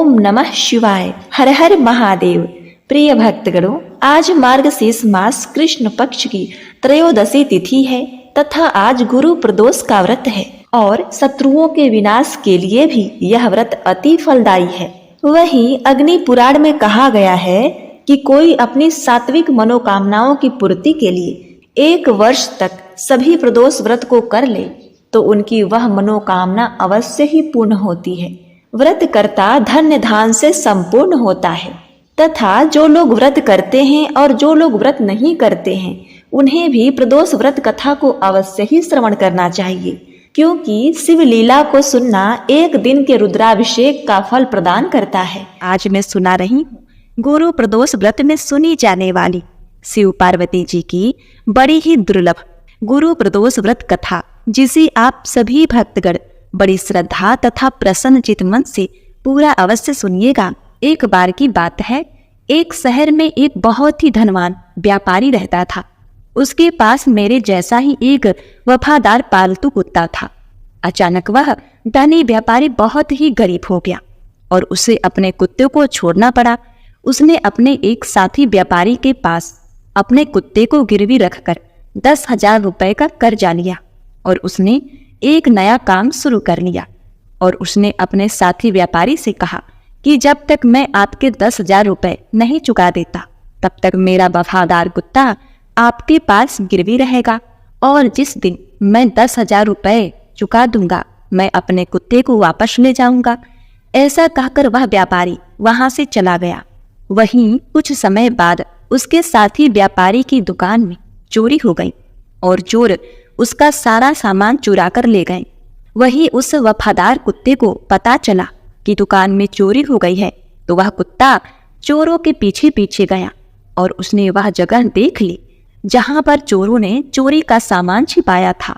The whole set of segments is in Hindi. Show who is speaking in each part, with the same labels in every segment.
Speaker 1: ओम नमः शिवाय। हर हर महादेव। प्रिय भक्तगणों, आज मार्गशीर्ष मास कृष्ण पक्ष की त्रयोदशी तिथि है तथा आज गुरु प्रदोष का व्रत है और शत्रुओं के विनाश के लिए भी यह व्रत अति फलदायी है। वहीं अग्नि पुराण में कहा गया है कि कोई अपनी सात्विक मनोकामनाओं की पूर्ति के लिए 1 वर्ष तक सभी प्रदोष व्रत को कर ले तो उनकी वह मनोकामना अवश्य ही पूर्ण होती है। व्रत करता धन्य धान से संपूर्ण होता है तथा जो लोग व्रत करते हैं और जो लोग व्रत नहीं करते हैं उन्हें भी प्रदोष व्रत कथा को अवश्य ही श्रवण करना चाहिए, क्योंकि शिव लीला को सुनना 1 दिन के रुद्राभिषेक का फल प्रदान करता है।
Speaker 2: आज मैं सुना रही हूँ गुरु प्रदोष व्रत में सुनी जाने वाली शिव पार्वती जी की बड़ी ही दुर्लभ गुरु प्रदोष व्रत कथा, जिसे आप सभी भक्तगण बड़ी श्रद्धा तथा प्रसन्न चित मन से पूरा अवश्य सुनिएगा। एक बार की बात है, एक शहर में एक बहुत ही धनवान व्यापारी रहता था। उसके पास मेरे जैसा ही एक वफादार पालतू कुत्ता था। अचानक वह धनी व्यापारी बहुत ही गरीब हो गया और उसे अपने कुत्ते को छोड़ना पड़ा। उसने अपने एक साथी व्यापारी के पास अपने कुत्ते को गिरवी रखकर 10,000 रुपए का कर्जा लिया और उसने एक नया काम शुरू कर लिया। और उसने अपने साथी व्यापारी से कहा कि जब तक मैं आपके 10,000 रुपए नहीं चुका देता तब तक मेरा वफादार कुत्ता आपके पास गिरवी रहेगा, और जिस दिन मैं 10,000 रुपए चुका दूंगा मैं अपने कुत्ते को वापस ले जाऊंगा। ऐसा कहकर वह व्यापारी वहां से चला गया। वहीं कुछ समय बाद उसके साथी व्यापारी की दुकान में चोरी हो गई और चोर उसका सारा सामान चुरा कर ले गए। वही उस वफादार कुत्ते को पता चला कि दुकान में चोरी हो गई है तो वह कुत्ता चोरों के पीछे पीछे गया और उसने वह जगह देख ली जहां पर चोरों ने चोरी का सामान छिपाया था।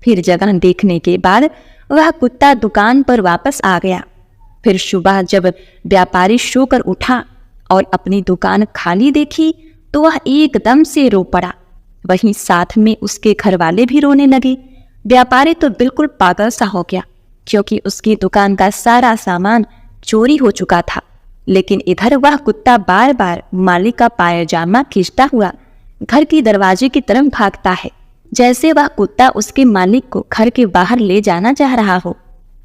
Speaker 2: फिर जगह देखने के बाद वह कुत्ता दुकान पर वापस आ गया। फिर सुबह जब व्यापारी सोकर उठा और अपनी दुकान खाली देखी तो वह एकदम से रो पड़ा। वहीं साथ में उसके घर वाले भी रोने लगे। व्यापारी तो बिल्कुल पागल सा हो गया, क्योंकि उसकी दुकान का सारा सामान चोरी हो चुका था। लेकिन इधर वह कुत्ता बार बार मालिक का पायजामा खींचता हुआ घर की दरवाजे की तरफ भागता है, जैसे वह कुत्ता उसके मालिक को घर के बाहर ले जाना चाह रहा हो।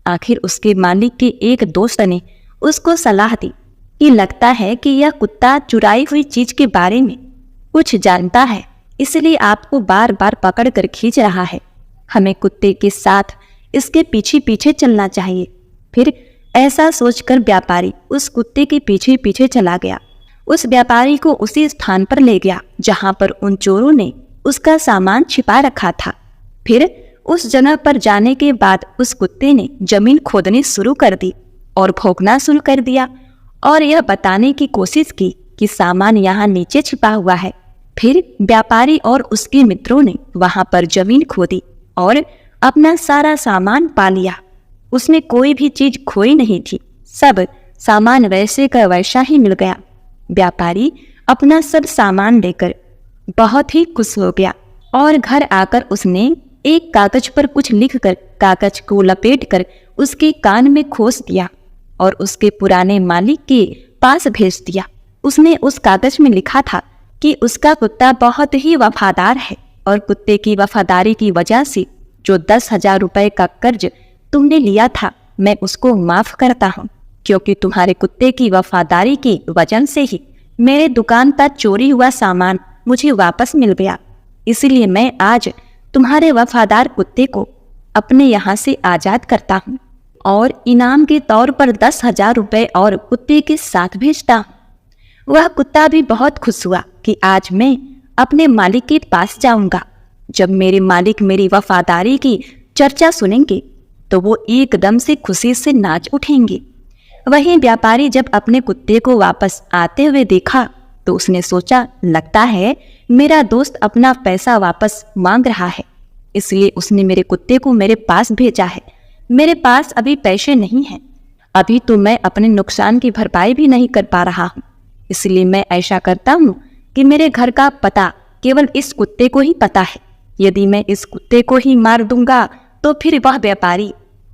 Speaker 2: आखिर उसके मालिक के एक दोस्त ने उसको सलाह दी कि लगता है कि यह कुत्ता चुराई हुई चीज के बारे में कुछ जानता है, इसलिए आपको बार बार पकड़ कर खींच रहा है। हमें कुत्ते के साथ इसके पीछे पीछे चलना चाहिए। फिर ऐसा सोचकर व्यापारी उस कुत्ते के पीछे पीछे चला गया। उस व्यापारी को उसी स्थान पर ले गया जहां पर उन चोरों ने उसका सामान छिपा रखा था। फिर उस जगह पर जाने के बाद उस कुत्ते ने जमीन खोदनी शुरू कर दी और भौंकना शुरू कर दिया और यह बताने की कोशिश की कि सामान यहाँ नीचे छिपा हुआ है। फिर व्यापारी और उसके मित्रों ने वहां पर जमीन खोदी और अपना सारा सामान पा लिया। उसमें कोई भी चीज खोई नहीं थी, सब सामान वैसे का वैसा ही मिल गया। व्यापारी अपना सब सामान लेकर बहुत ही खुश हो गया और घर आकर उसने एक कागज पर कुछ लिखकर कागज को लपेटकर उसके कान में खोस दिया और उसके पुराने मालिक के पास भेज दिया। उसने उस कागज में लिखा था कि उसका कुत्ता बहुत ही वफादार है और कुत्ते की वफादारी की वजह से जो 10,000 रुपए का कर्ज तुमने लिया था मैं उसको माफ करता हूँ, क्योंकि तुम्हारे कुत्ते की वफादारी की वजह से ही मेरे दुकान का चोरी हुआ सामान मुझे वापस मिल गया। इसलिए मैं आज तुम्हारे वफादार कुत्ते को अपने यहाँ से आजाद करता हूँ और इनाम के तौर पर 10,000 रुपए और कुत्ते के साथ भेजता हूँ। वह कुत्ता भी बहुत खुश हुआ कि आज मैं अपने मालिक के पास जाऊंगा। जब मेरे मालिक मेरी वफादारी की चर्चा सुनेंगे तो वो एकदम से खुशी से नाच उठेंगे। वहीं व्यापारी जब अपने कुत्ते को वापस आते हुए देखा तो उसने सोचा, लगता है मेरा दोस्त अपना पैसा वापस मांग रहा है, इसलिए उसने मेरे कुत्ते को मेरे पास भेजा है। मेरे पास अभी पैसे नहीं हैं, अभी तो मैं अपने नुकसान की भरपाई भी नहीं कर पा रहा हूँ। इसलिए मैं ऐसा करता हूँ कि मेरे घर का पता केवल इस कुत्ते को ही पता है। यदि मैं इस कुत्ते को ही मार दूंगा तो फिर वह व्यापारी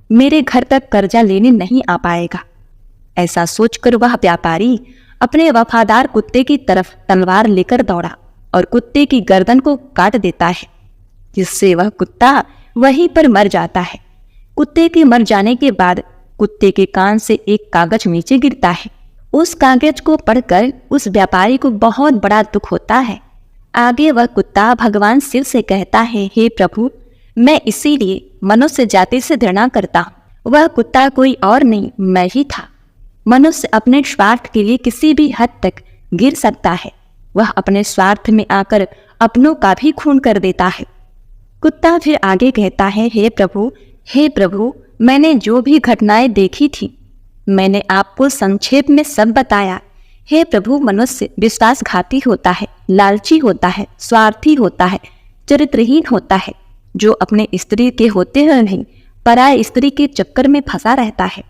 Speaker 2: मेरे घर तक कर्जा लेने नहीं आ पाएगा। ऐसा सोचकर वह व्यापारी अपने वफादार कुत्ते की तरफ तलवार लेकर दौड़ा और कुत्ते की गर्दन को काट देता है, जिससे वह कुत्ता वहीं पर मर जाता है। कुत्ते के मर जाने के बाद कुत्ते के कान से एक कागज नीचे गिरता है। उस कागज को पढ़कर उस व्यापारी को बहुत बड़ा दुख होता है। आगे वह कुत्ता भगवान शिव से कहता है, हे प्रभु, मैं इसीलिए मनुष्य जाति से घृणा करता हूँ। वह कुत्ता कोई और नहीं, मैं ही था। मनुष्य अपने स्वार्थ के लिए किसी भी हद तक गिर सकता है। वह अपने स्वार्थ में आकर अपनों का भी खून कर देता है। कुत्ता फिर आगे कहता है, हे प्रभु, मैंने जो भी घटनाएं देखी थी मैंने आपको संक्षेप में सब बताया। हे प्रभु, मनुष्य विश्वासघाती होता है, लालची होता है, स्वार्थी होता है, चरित्रहीन होता है, जो अपने स्त्री के होते हुए नहीं पराय स्त्री के चक्कर में फंसा रहता है।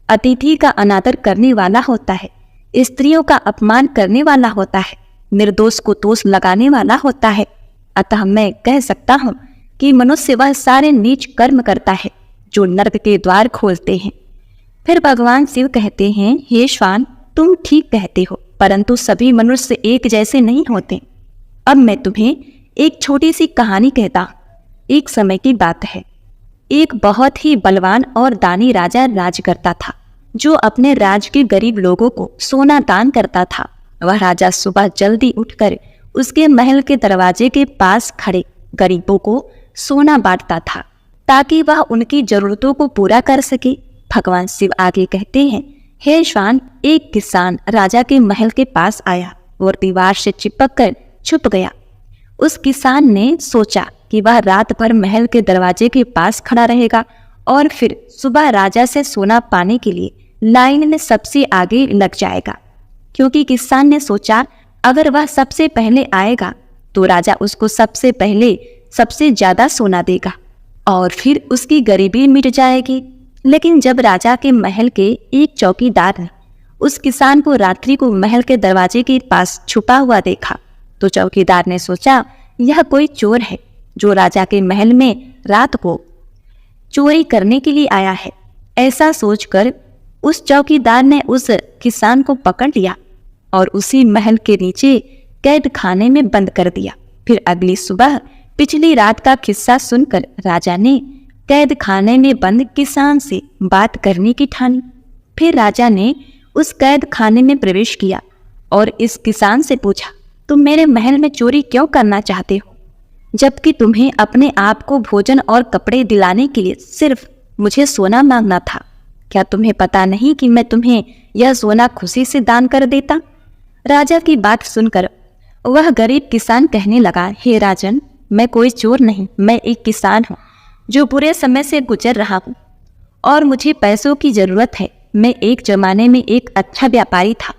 Speaker 2: अतिथि का अनादर करने वाला होता है, स्त्रियों का अपमान करने वाला होता है, निर्दोष को दोष लगाने वाला होता है। अतः मैं कह सकता हूँ कि मनुष्य वह सारे नीच कर्म करता है जो नरक के द्वार खोलते हैं। फिर भगवान शिव कहते हैं, हे श्वान, तुम ठीक कहते हो, परंतु सभी मनुष्य एक जैसे नहीं होते। अब मैं तुम्हें एक छोटी सी कहानी कहता हूँ। एक समय की बात है, एक बहुत ही बलवान और दानी राजा राज करता था, जो अपने राज्य के गरीब लोगों को सोना दान करता था। वह राजा सुबह जल्दी उठकर उसके महल के दरवाजे के पास खड़े गरीबों को सोना बांटता था, ताकि वह उनकी जरूरतों को पूरा कर सके। भगवान शिव आगे कहते हैं, हे श्वान, एक किसान राजा के महल के पास आया और दीवार से चिपक कर छुप गया। उस किसान ने सोचा कि वह रात भर महल के दरवाजे के पास खड़ा रहेगा और फिर सुबह राजा से सोना पाने के लिए लाइन में सबसे आगे लग जाएगा, क्योंकि किसान ने सोचा अगर वह सबसे पहले आएगा तो राजा उसको सबसे पहले सबसे ज्यादा सोना देगा और फिर उसकी गरीबी मिट जाएगी। लेकिन जब राजा के महल के एक चौकीदार ने उस किसान को रात्रि को महल के दरवाजे के पास छुपा हुआ देखा, तो चौकीदार ने सोचा यह कोई चोर है जो राजा के महल में रात को चोरी करने के लिए आया है। ऐसा सोचकर उस चौकीदार ने उस किसान को पकड़ लिया और उसी महल के नीचे कैद खाने में बंद कर दिया। फिर अगली सुबह पिछली रात का किस्सा सुनकर राजा ने कैद खाने में बंद किसान से बात करने की ठानी। फिर राजा ने उस कैद खाने में प्रवेश किया और इस किसान से पूछा, तुम मेरे महल में चोरी क्यों करना चाहते हो, जबकि तुम्हें अपने आप को भोजन और कपड़े दिलाने के लिए सिर्फ मुझे सोना मांगना था। क्या तुम्हें पता नहीं कि मैं तुम्हें यह सोना खुशी से दान कर देता? राजा की बात सुनकर वह गरीब किसान कहने लगा, हे राजन, मैं कोई चोर नहीं, मैं एक किसान हूँ जो बुरे समय से गुजर रहा हूँ और मुझे पैसों की जरूरत है। मैं एक जमाने में एक अच्छा व्यापारी था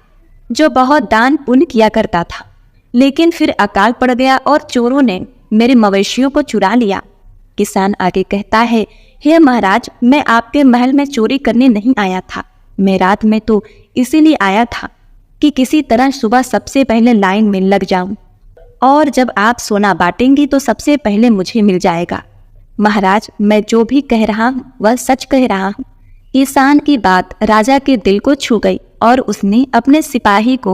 Speaker 2: जो बहुत दान पुण्य किया करता था, लेकिन फिर अकाल पड़ गया और चोरों ने मेरे मवेशियों को चुरा लिया। किसान आगे कहता है, हे महाराज, मैं आपके महल में चोरी करने नहीं आया था। मैं रात में तो इसीलिए आया था कि किसी तरह सुबह सबसे पहले लाइन में लग जाऊं और जब आप सोना बांटेंगी तो सबसे पहले मुझे मिल जाएगा। महाराज, मैं जो भी कह रहा हूँ वह सच कह रहा हूँ। किसान की बात राजा के दिल को छू गई और उसने अपने सिपाही को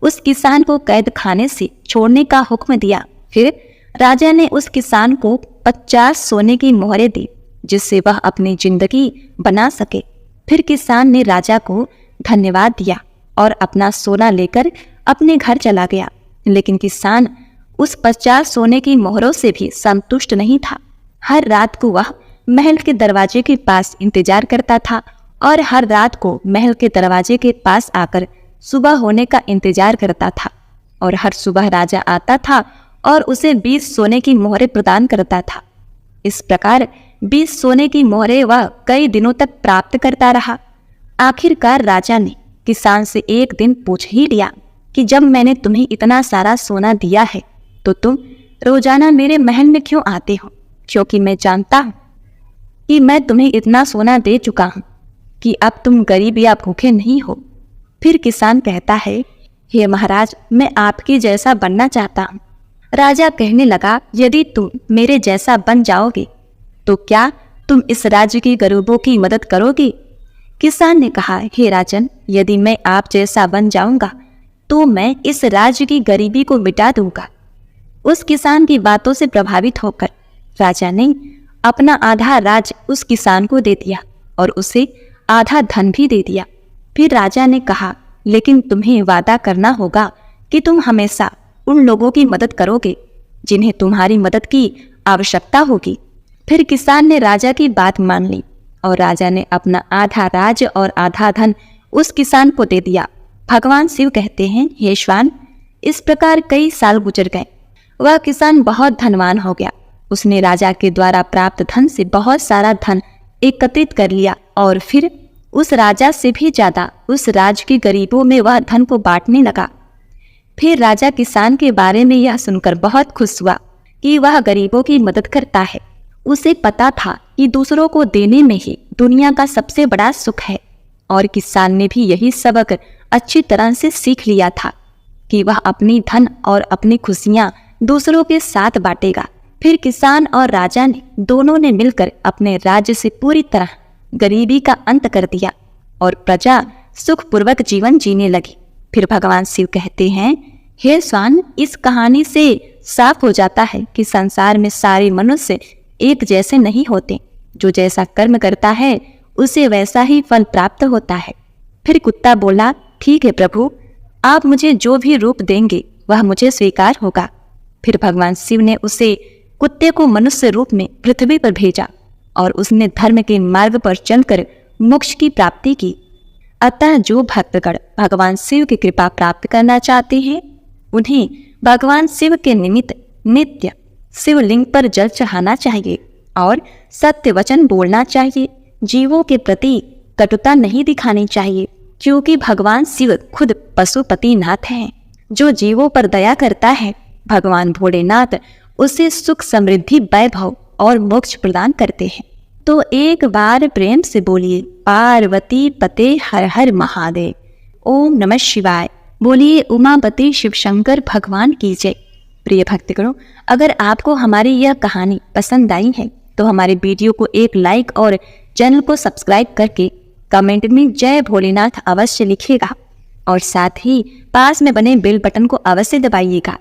Speaker 2: उस किसान को कैद खाने से छोड़ने का हुक्म दिया। फिर राजा ने उस किसान को 50 सोने की मोहरें दी, जिससे वह अपनी जिंदगी बना सके। फिर किसान ने राजा को धन्यवाद दिया और अपना सोना लेकर अपने घर चला गया। लेकिन किसान उस 50 सोने की मोहरों से भी संतुष्ट नहीं था। हर रात को वह महल के दरवाजे के पास इंतजार करता था और हर रात को महल के दरवाजे के पास आकर सुबह होने का इंतजार करता था। और हर सुबह राजा आता था और उसे 20 सोने की मोहरें प्रदान करता था। इस प्रकार 20 सोने की मोहरें वह कई दिनों तक प्राप्त करता रहा। आखिरकार राजा ने किसान से एक दिन पूछ ही लिया कि जब मैंने तुम्हें इतना सारा सोना दिया है तो तुम रोजाना मेरे महल में क्यों आते हो? क्योंकि मैं जानता हूँ कि मैं तुम्हें इतना सोना दे चुका हूँ कि अब तुम गरीब या भूखे नहीं हो। फिर किसान कहता है, हे महाराज, मैं आपके जैसा बनना चाहता हूँ। राजा कहने लगा, यदि तुम मेरे जैसा बन जाओगे तो क्या तुम इस राज्य के गरीबों की मदद करोगे? किसान ने कहा, हे राजन, यदि मैं आप जैसा बन जाऊंगा तो मैं इस राज्य की गरीबी को मिटा दूंगा। उस किसान की बातों से प्रभावित होकर राजा ने अपना आधा राज उस किसान को दे दिया और उसे आधा धन भी दे दिया। फिर राजा ने कहा, लेकिन तुम्हें वादा करना होगा कि तुम हमेशा उन लोगों की मदद करोगे जिन्हें तुम्हारी मदद की आवश्यकता होगी। फिर किसान ने राजा की बात मान ली और राजा ने अपना आधा राज और आधा धन उस किसान को दे दिया। भगवान शिव कहते हैं, हे श्वान, इस प्रकार कई साल गुजर गए। वह किसान बहुत धनवान हो गया। उसने राजा के द्वारा प्राप्त धन से बहुत सारा धन एकत्रित कर लिया और फिर उस राजा से भी ज्यादा उस राज्य के गरीबों में वह धन को बांटने लगा। फिर राजा किसान के बारे में यह सुनकर बहुत खुश हुआ कि वह गरीबों की मदद करता है। उसे पता था कि दूसरों को देने में ही दुनिया का सबसे बड़ा सुख है और किसान ने भी यही सबक अच्छी तरह से सीख लिया था कि वह अपनी धन और अपनी खुशियां दूसरों के साथ बांटेगा। फिर किसान और राजा ने दोनों ने मिलकर अपने राज्य से पूरी तरह गरीबी का अंत कर दिया और प्रजा सुखपूर्वक जीवन जीने लगी। फिर भगवान शिव कहते हैं, हे स्वान, इस कहानी से साफ हो जाता है कि संसार में सारे मनुष्य एक जैसे नहीं होते। जो जैसा कर्म करता है उसे वैसा ही फल प्राप्त होता है। फिर कुत्ता बोला, ठीक है प्रभु, आप मुझे जो भी रूप देंगे वह मुझे स्वीकार होगा। फिर भगवान शिव ने उसे कुत्ते को मनुष्य रूप में पृथ्वी पर भेजा और उसने धर्म के मार्ग पर चलकर मोक्ष की प्राप्ति की। अतः जो भक्तगण भगवान शिव की कृपा प्राप्त करना चाहते हैं उन्हें भगवान शिव के निमित्त नित्य शिवलिंग पर जल चढ़ाना चाहिए और सत्य वचन बोलना चाहिए। जीवों के प्रति कटुता नहीं दिखानी चाहिए, क्योंकि भगवान शिव खुद पशुपति नाथ हैं। जो जीवों पर दया करता है भगवान भोलेनाथ उसे सुख, समृद्धि, वैभव और मोक्ष प्रदान करते हैं। तो एक बार प्रेम से बोलिए, पार्वती पते हर हर महादेव। ओम नमः शिवाय। बोलिए उमापति शिव शंकर भगवान की जय। प्रिय भक्तगणों, अगर आपको हमारी यह कहानी पसंद आई है तो हमारे वीडियो को एक लाइक और चैनल को सब्सक्राइब करके कमेंट में जय भोलेनाथ अवश्य लिखिएगा और साथ ही पास में बने बेल बटन को अवश्य दबाइएगा